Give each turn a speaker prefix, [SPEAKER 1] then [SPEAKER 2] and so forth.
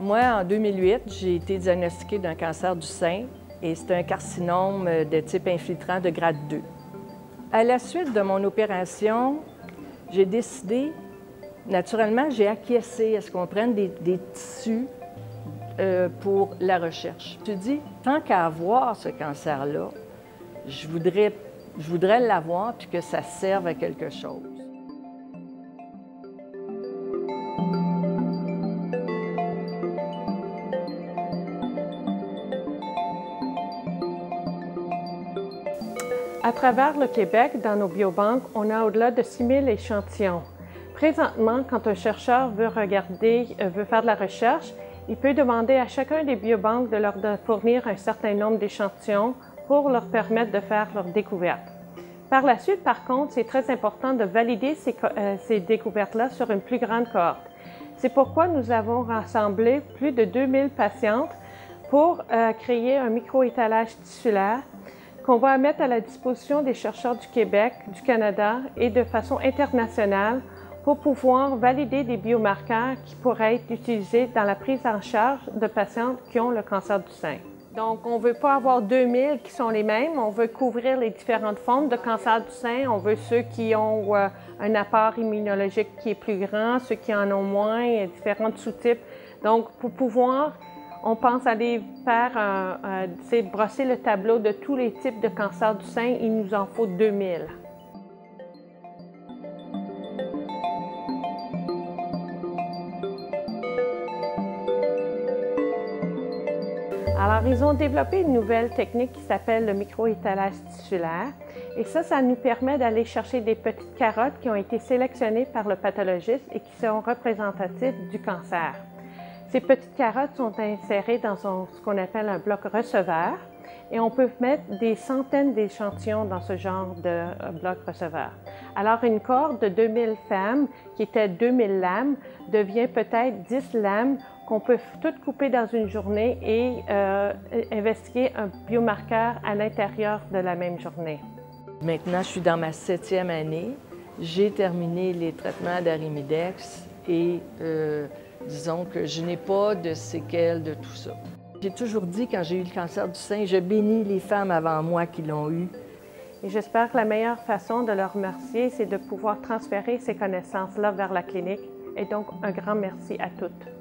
[SPEAKER 1] Moi, en 2008, j'ai été diagnostiquée d'un cancer du sein et c'est un carcinome de type infiltrant de grade 2. À la suite de mon opération, j'ai décidé, naturellement, j'ai acquiescé à ce qu'on prenne des tissus pour la recherche. Je me suis dit, tant qu'à avoir ce cancer-là, je voudrais l'avoir puis que ça serve à quelque chose.
[SPEAKER 2] À travers le Québec, dans nos biobanques, on a au-delà de 6 000 échantillons. Présentement, quand un chercheur veut faire de la recherche, il peut demander à chacun des biobanques de leur fournir un certain nombre d'échantillons pour leur permettre de faire leur découverte. Par la suite, par contre, c'est très important de valider ces découvertes-là sur une plus grande cohorte. C'est pourquoi nous avons rassemblé plus de 2000 patientes pour créer un micro-étalage tissulaire qu'on va mettre à la disposition des chercheurs du Québec, du Canada et de façon internationale pour pouvoir valider des biomarqueurs qui pourraient être utilisés dans la prise en charge de patientes qui ont le cancer du sein. Donc, on ne veut pas avoir 2000 qui sont les mêmes, on veut couvrir les différentes formes de cancer du sein, on veut ceux qui ont un apport immunologique qui est plus grand, ceux qui en ont moins, différents sous-types. Donc, pour pouvoir on pense aller faire brosser le tableau de tous les types de cancer du sein. Il nous en faut 2000. Alors, ils ont développé une nouvelle technique qui s'appelle le micro-étalage tissulaire. Et ça nous permet d'aller chercher des petites carottes qui ont été sélectionnées par le pathologiste et qui sont représentatives du cancer. Ces petites carottes sont insérées dans ce qu'on appelle un bloc receveur et on peut mettre des centaines d'échantillons dans ce genre de bloc receveur. Alors, une cohorte de 2000 femmes, qui était 2000 lames, devient peut-être 10 lames qu'on peut toutes couper dans une journée et investiguer un biomarqueur à l'intérieur de la même journée.
[SPEAKER 1] Maintenant, je suis dans ma 7e année. J'ai terminé les traitements d'Arimidex et disons que je n'ai pas de séquelles de tout ça. J'ai toujours dit, quand j'ai eu le cancer du sein, je bénis les femmes avant moi qui l'ont eu.
[SPEAKER 2] Et j'espère que la meilleure façon de leur remercier, c'est de pouvoir transférer ces connaissances-là vers la clinique. Et donc, un grand merci à toutes.